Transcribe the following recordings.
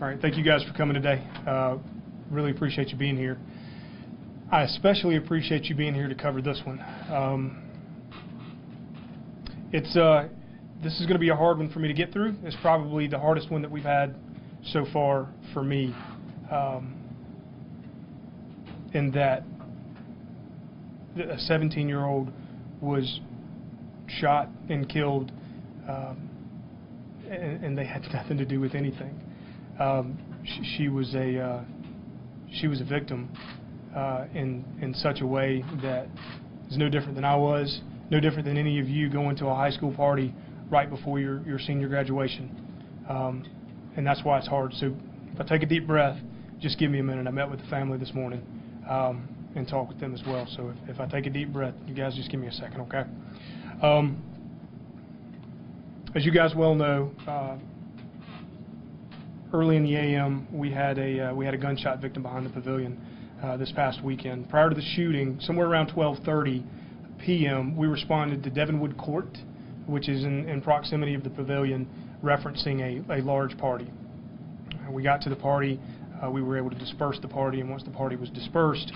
All right, thank you guys for coming today. Really appreciate you being here. I especially appreciate you being here to cover this one. This is going to be a hard one for me to get through. It's probably the hardest one that we've had so far for me, in that a 17-year-old was shot and killed, and they had nothing to do with anything. She was a victim in such a way that is no different than I was, no different than any of you going to a high school party right before your senior graduation. And that's why it's hard. So if I take a deep breath, just give me a minute. I met with the family this morning and talked with them as well. So if I take a deep breath, you guys just give me a second, okay? As you guys well know, early in the a.m. we had a gunshot victim behind the pavilion this past weekend. Prior to the shooting, somewhere around 12:30 p.m., we responded to Devonwood Court, which is in proximity of the pavilion, referencing a large party. We got to the party. We were able to disperse the party, and once the party was dispersed,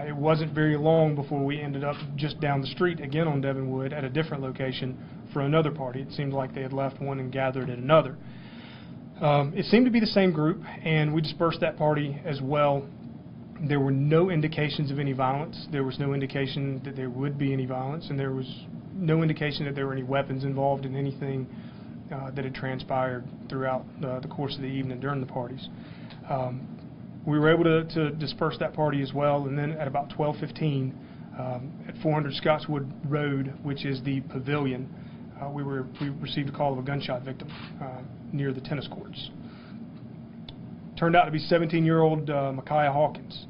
it wasn't very long before we ended up just down the street again on Devonwood at a different location for another party. It seemed like they had left one and gathered at another. It seemed to be the same group, and we dispersed that party as well. There were no indications of any violence. There was no indication that there would be any violence, and there was no indication that there were any weapons involved in anything that had transpired throughout the course of the evening during the parties. We were able to disperse that party as well, and then at about 12:15 at 400 Scottswood Road, which is the pavilion, we received a call of a gunshot victim near the tennis courts. Turned out to be 17-year-old Makiya Hawkins.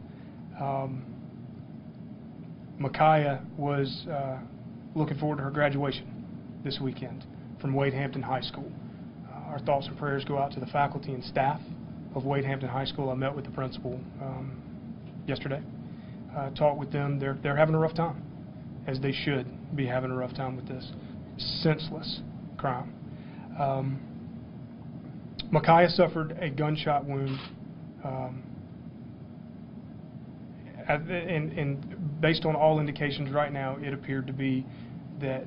Makiya was looking forward to her graduation this weekend from Wade Hampton High School. Our thoughts and prayers go out to the faculty and staff of Wade Hampton High School. I met with the principal yesterday, talked with them. They're having a rough time, as they should be having a rough time with this senseless crime. Makiya suffered a gunshot wound, and based on all indications right now, it appeared to be that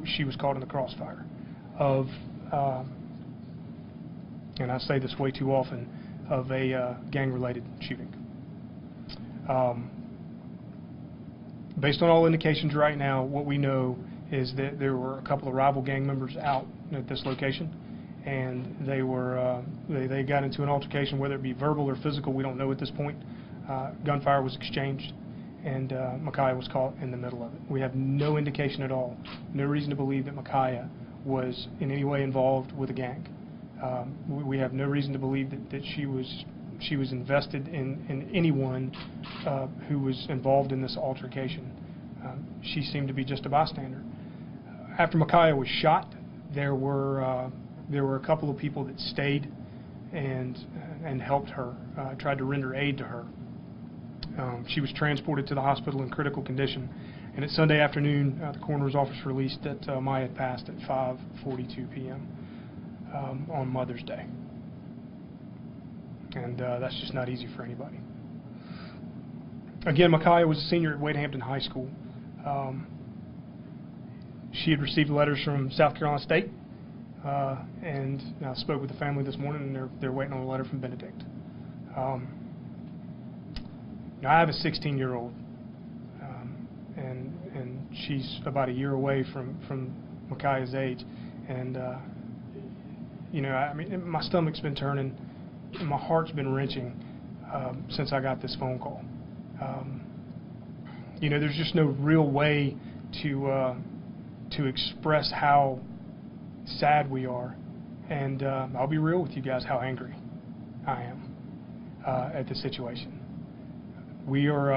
she was caught in the crossfire of, and I say this way too often, of a gang-related shooting. Based on all indications right now, what we know is that there were a couple of rival gang members out at this location, and they got into an altercation, whether it be verbal or physical, we don't know at this point. Gunfire was exchanged, and Makiya was caught in the middle of it. We have no indication at all, no reason to believe that Makiya was in any way involved with a gang. We have no reason to believe that she was invested in anyone who was involved in this altercation. She seemed to be just a bystander. After Makiya was shot, there were a couple of people that stayed and helped her, tried to render aid to her. She was transported to the hospital in critical condition, and at Sunday afternoon, the coroner's office released that Maya had passed at 5:42 p.m. On Mother's Day, and that's just not easy for anybody. Again, Makiya was a senior at Wade Hampton High School. She had received letters from South Carolina State, and I spoke with the family this morning, and they're waiting on a letter from Benedict. Now, I have a 16-year-old, and she's about a year away from Makiya's age, and you know, I mean, my stomach's been turning, my heart's been wrenching since I got this phone call. You know, there's just no real way to express how sad we are, and I'll be real with you guys how angry I am at the situation. We are,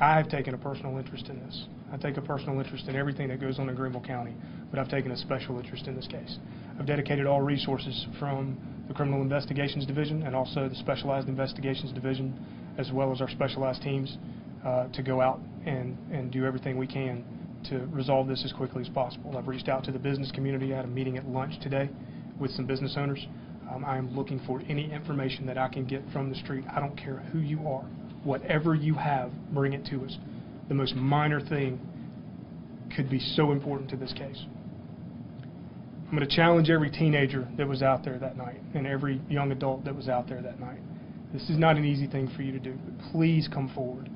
I have taken a personal interest in this. I take a personal interest in everything that goes on in Greenville County, but I've taken a special interest in this case. I've dedicated all resources from the Criminal Investigations Division and also the Specialized Investigations Division, as well as our specialized teams, to go out and do everything we can to resolve this as quickly as possible. I've reached out to the business community. I had a meeting at lunch today with some business owners. I am looking for any information that I can get from the street. I don't care who you are. Whatever you have, bring it to us. The most minor thing could be so important to this case. I'm going to challenge every teenager that was out there that night and every young adult that was out there that night. This is not an easy thing for you to do, but please come forward.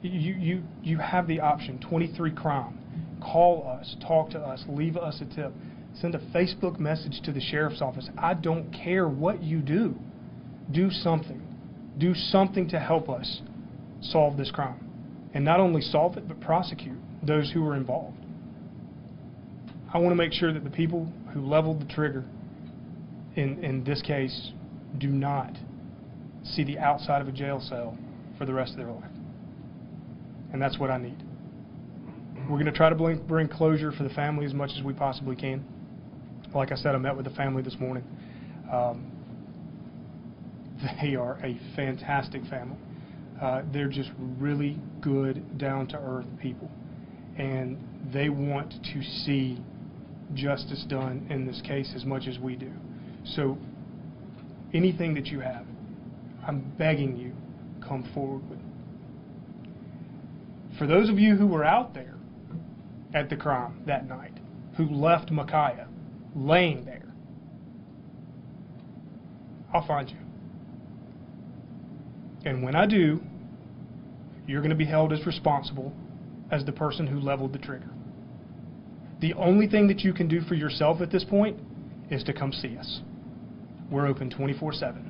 You have the option, 23 Crime. Call us, talk to us, leave us a tip. Send a Facebook message to the sheriff's office. I don't care what you do. Do something. Do something to help us solve this crime. And not only solve it, but prosecute those who were involved. I want to make sure that the people who leveled the trigger in this case do not see the outside of a jail cell for the rest of their life. And that's what I need. We're going to try to bring closure for the family as much as we possibly can. Like I said, I met with the family this morning. They are a fantastic family. They're just really good, down-to-earth people. And they want to see justice done in this case as much as we do. So anything that you have, I'm begging you, come forward with it. For those of you who were out there at the crime that night, who left Makiya laying there, I'll find you. And when I do, you're going to be held as responsible as the person who leveled the trigger. The only thing that you can do for yourself at this point is to come see us. We're open 24/7.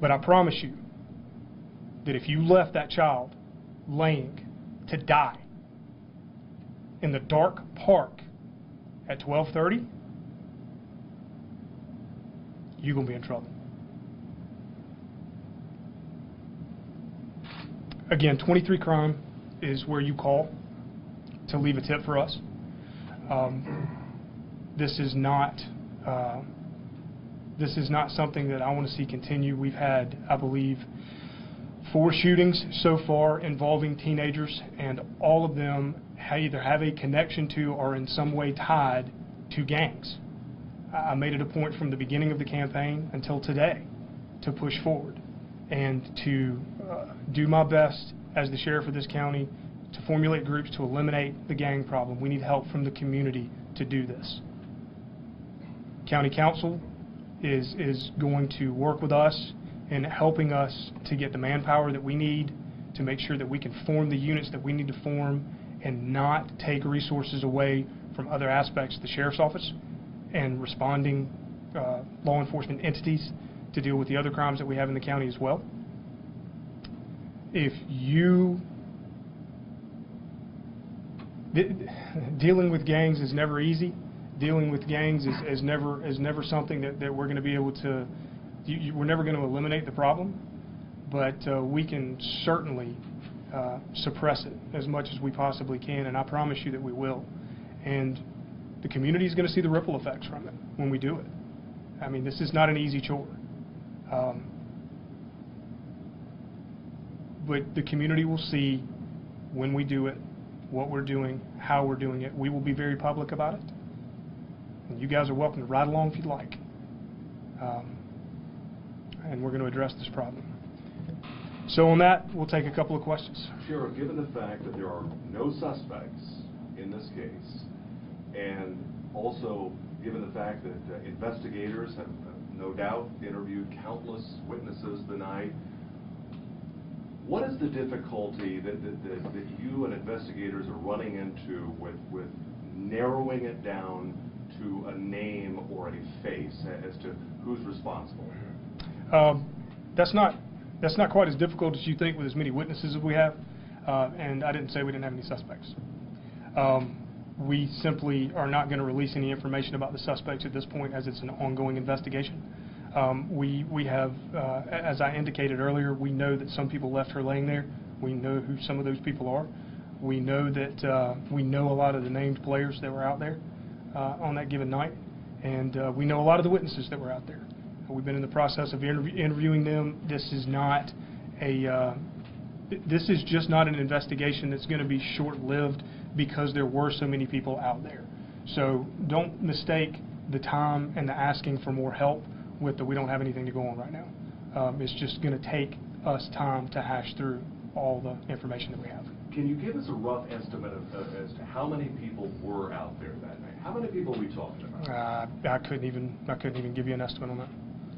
But I promise you that if you left that child laying to die in the dark park at 12:30, you're going to be in trouble. Again, 23 Crime is where you call to leave a tip for us. This is not something that I want to see continue. We've had, I believe, 4 shootings so far involving teenagers, and all of them either have a connection to or in some way tied to gangs. I made it a point from the beginning of the campaign until today to push forward and to do my best as the sheriff of this county to formulate groups to eliminate the gang problem. We need help from the community to do this. County Council is going to work with us in helping us to get the manpower that we need to make sure that we can form the units that we need to form and not take resources away from other aspects of the sheriff's office and responding law enforcement entities to deal with the other crimes that we have in the county as well. If you dealing with gangs is never easy. Dealing with gangs is never something that we're going to be able to. We're never going to eliminate the problem, but we can certainly suppress it as much as we possibly can, and I promise you that we will. And the community is going to see the ripple effects from it when we do it. I mean, this is not an easy chore. But the community will see when we do it, what we're doing, how we're doing it. We will be very public about it. And you guys are welcome to ride along if you'd like. And we're going to address this problem. So on that, we'll take a couple of questions. Sheriff, given the fact that there are no suspects in this case, and also given the fact that investigators have no doubt interviewed countless witnesses the night, what is the difficulty that you and investigators are running into with narrowing it down to a name or a face as to who's responsible? That's not quite as difficult as you think with as many witnesses as we have, and I didn't say we didn't have any suspects. We simply are not going to release any information about the suspects at this point as it's an ongoing investigation. We have, as I indicated earlier, we know that some people left her laying there. We know who some of those people are. We know that we know a lot of the named players that were out there on that given night, and we know a lot of the witnesses that were out there. We've been in the process of interviewing them. This is not this is just not an investigation that's going to be short-lived because there were so many people out there. So don't mistake the time and the asking for more help with the we don't have anything to go on right now. It's just going to take us time to hash through all the information that we have. Can you give us a rough estimate as to how many people were out there that night? How many people are we talking about? I couldn't even give you an estimate on that.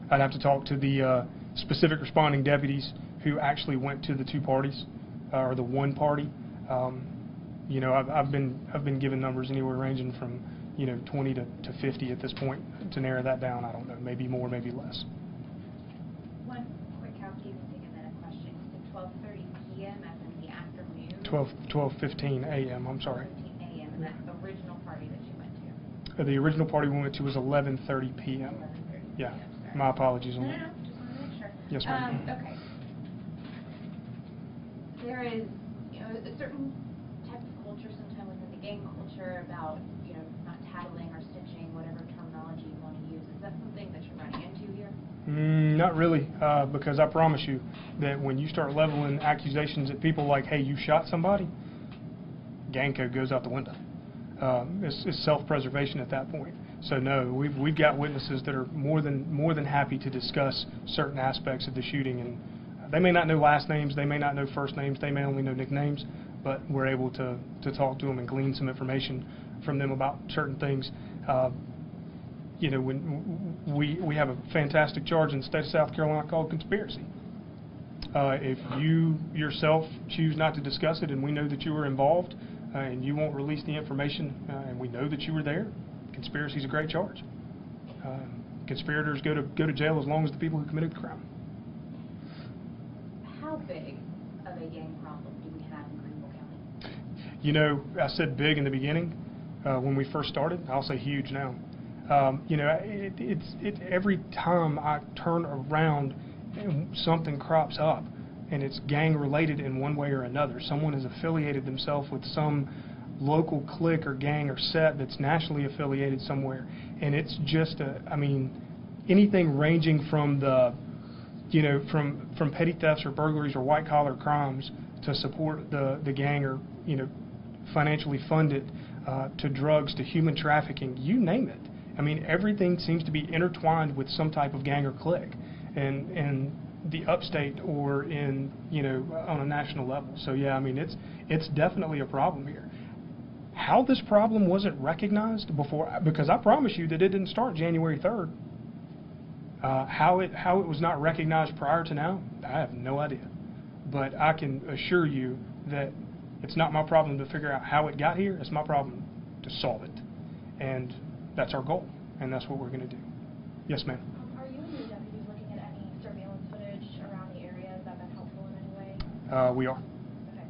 I'd have to talk to the specific responding deputies who actually went to the two parties, or the one party. You know, I've been given numbers anywhere ranging from 20 to 50 at this point. To narrow that down, I don't know, maybe more, maybe less. One quick housekeeping thing and then a question. So 12:30 p.m. as in the afternoon? 12:15 a.m. I'm sorry. 12:15 a.m. and that's the original party that you went to? The original party we went to was 11:30 p.m. 11:30 Yeah. p.m. My apologies on No, that. no, just want to make sure. Yes, ma'am. Okay. There is, a certain type of culture sometimes within the gang culture about, not tattling or stitching, whatever terminology you want to use. Is that something that you're running into here? Not really, because I promise you that when you start leveling accusations at people like, hey, you shot somebody, gang code goes out the window. It's self-preservation at that point. So no, we've got witnesses that are more than happy to discuss certain aspects of the shooting, and they may not know last names, they may not know first names, they may only know nicknames, but we're able to talk to them and glean some information from them about certain things. When we have a fantastic charge in the state of South Carolina called conspiracy. If you yourself choose not to discuss it and we know that you were involved and you won't release the information and we know that you were there, conspiracy is a great charge. Conspirators go to jail as long as the people who committed the crime. How big of a gang problem do we have in Greenville County? I said big in the beginning when we first started. I'll say huge now. It's every time I turn around and something crops up and it's gang related in one way or another. Someone has affiliated themselves with some local clique or gang or set that's nationally affiliated somewhere, and it's just anything ranging from the from petty thefts or burglaries or white collar crimes to support the gang or financially fund it, to drugs, to human trafficking, you name it. Everything seems to be intertwined with some type of gang or clique, and the upstate or in on a national level. So yeah, it's definitely a problem here. How this problem wasn't recognized before, because I promise you that it didn't start January 3rd. How it was not recognized prior to now, I have no idea. But I can assure you that it's not my problem to figure out how it got here. It's my problem to solve it. And that's our goal, and that's what we're going to do. Yes, ma'am. Are you and your deputies looking at any surveillance footage around the area? Has that been helpful in any way? We are. Okay.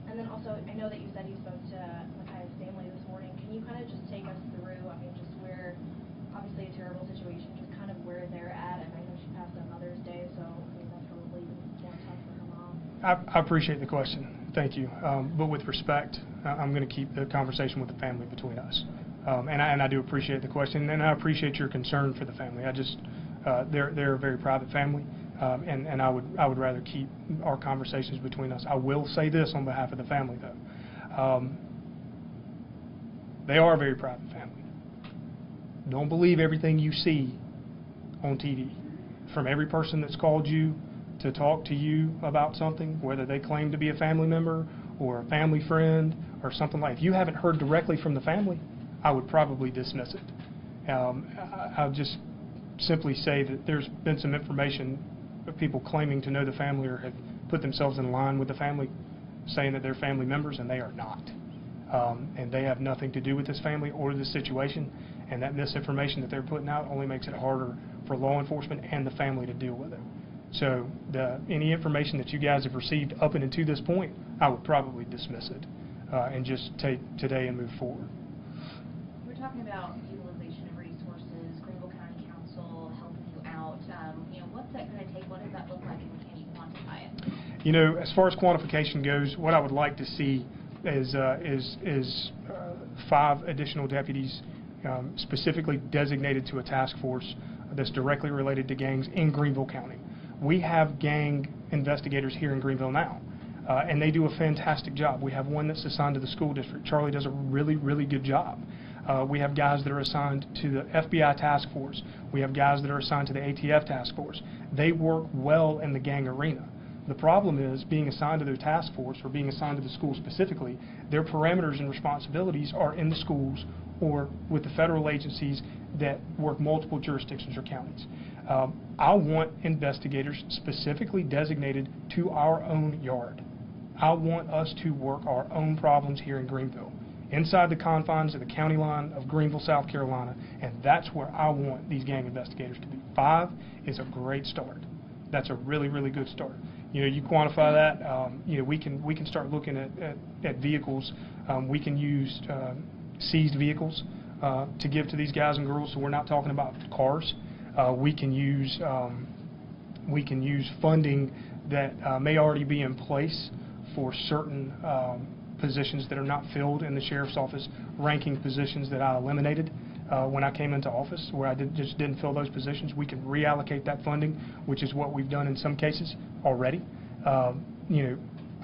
And then also, I know that you said you spoke to Makiya's family this morning. Can you kind of just take us through, just where, obviously a terrible situation, just kind of where they're at? And I know she passed on Mother's Day, so that's probably more tough for her mom. I appreciate the question. Thank you. But with respect, I'm going to keep the conversation with the family between us. And I do appreciate the question, and I appreciate your concern for the family. They're a very private family, and I would rather keep our conversations between us. I will say this on behalf of the family, though. They are a very private family. Don't believe everything you see on TV. From every person that's called you to talk to you about something, whether they claim to be a family member or a family friend or something like that. If you haven't heard directly from the family, I would probably dismiss it. I'll just simply say that there's been some information of people claiming to know the family or have put themselves in line with the family, saying that they're family members, and they are not. And they have nothing to do with this family or this situation, and that misinformation that they're putting out only makes it harder for law enforcement and the family to deal with it. So any information that you guys have received up and to this point, I would probably dismiss it and just take today and move forward. We're talking about utilization of resources, Greenville County Council helping you out. What's that going to take? What does that look like, and can you quantify it? As far as quantification goes, what I would like to see is 5 additional deputies specifically designated to a task force that's directly related to gangs in Greenville County. We have gang investigators here in Greenville now. and they do a fantastic job. We have one that's assigned to the school district. Charlie does a really, really good job. We have guys that are assigned to the FBI task force. We have guys that are assigned to the ATF task force. They work well in the gang arena. The problem is being assigned to their task force or being assigned to the school specifically, their parameters and responsibilities are in the schools or with the federal agencies that work multiple jurisdictions or counties. I want investigators specifically designated to our own yard. I want us to work our own problems here in Greenville, inside the confines of the county line of Greenville, South Carolina, and that's where I want these gang investigators to be. 5 is a great start. That's a really, really good start. You know, you quantify that. You know, we can start looking at vehicles. We can use seized vehicles to give to these guys and girls. So we're not talking about cars. We can use funding that may already be in place for certain positions that are not filled in the sheriff's office, ranking positions that I eliminated when I came into office, where I just didn't fill those positions. We can reallocate that funding, which is what we've done in some cases already. You know,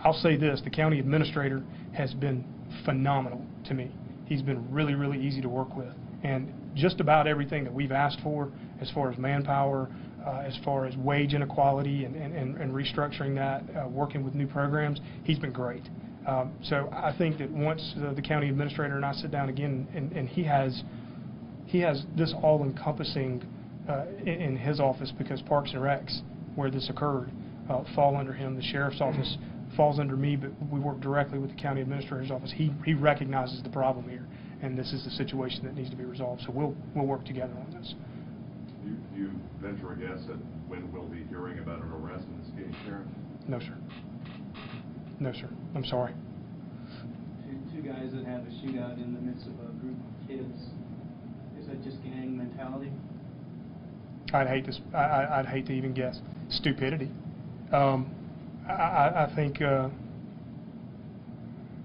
I'll say this, the county administrator has been phenomenal to me. He's been really, really easy to work with. And just about everything that we've asked for, as far as manpower, as far as wage inequality and restructuring that, working with new programs, he's been great. So I think that once the county administrator and I sit down again, and he has this all-encompassing in his office, because Parks and Recs, where this occurred, fall under him. The sheriff's office falls under me, but we work directly with the county administrator's office. He recognizes the problem here, and this is the situation that needs to be resolved. So we'll work together on this. Do you venture a guess at when we'll be hearing about an arrest in this case, Sheriff? No, sir. No, sir. I'm sorry. Two guys that have a shootout in the midst of a group of kids. Is that just gang mentality? I'd hate to even guess. Stupidity. I think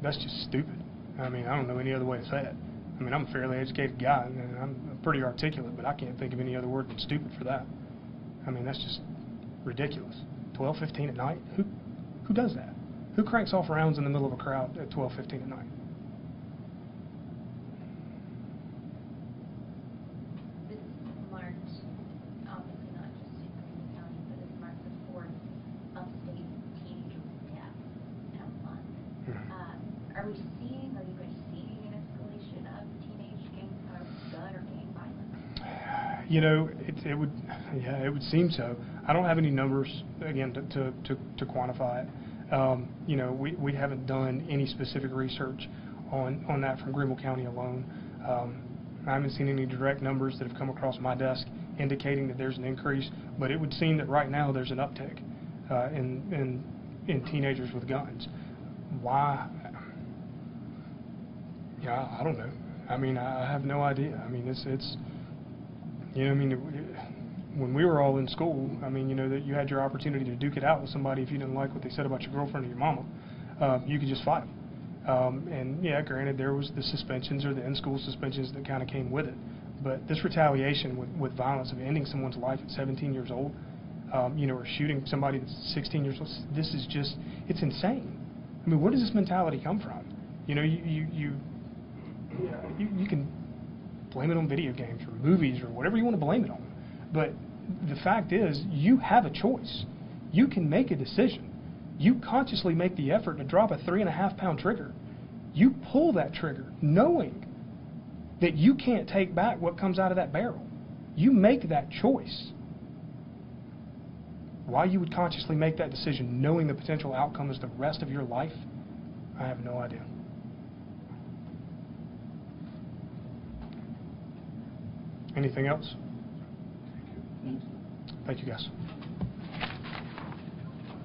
that's just stupid. I mean, I don't know any other way to say it. I mean, I'm a fairly educated guy, and I'm pretty articulate, but I can't think of any other word than stupid for that. I mean, that's just ridiculous. 12:15 at night? Who does that? Who cranks off rounds in the middle of a crowd at 12:15 at night? This marked, obviously not just in Greenville County, but this marked the 4th upstate teenager death in a month. Are we seeing, are you guys seeing an escalation of teenage gang, gun or gang violence? You know, it would seem so. I don't have any numbers, again, to quantify it. You know, we haven't done any specific research on that from Greenville County alone. I haven't seen any direct numbers that have come across my desk indicating that there's an increase, but it would seem that right now there's an uptick in teenagers with guns. Why? Yeah, I don't know. I mean, I have no idea. I mean, it's you know, I mean, when we were all in school, I mean, you know, that you had your opportunity to duke it out with somebody. If you didn't like what they said about your girlfriend or your mama, you could just fight them. And yeah, granted, there was the suspensions or the in-school suspensions that kind of came with it. But this retaliation with violence of ending someone's life at 17 years old, you know, or shooting somebody that's 16 years old, this is just, it's insane. I mean, where does this mentality come from? You know, you can blame it on video games or movies or whatever you want to blame it on. But the fact is, you have a choice. You can make a decision. You consciously make the effort to drop a 3.5-pound trigger. You pull that trigger knowing that you can't take back what comes out of that barrel. You make that choice. Why you would consciously make that decision knowing the potential outcome is the rest of your life, I have no idea. Anything else? Thank you, guys.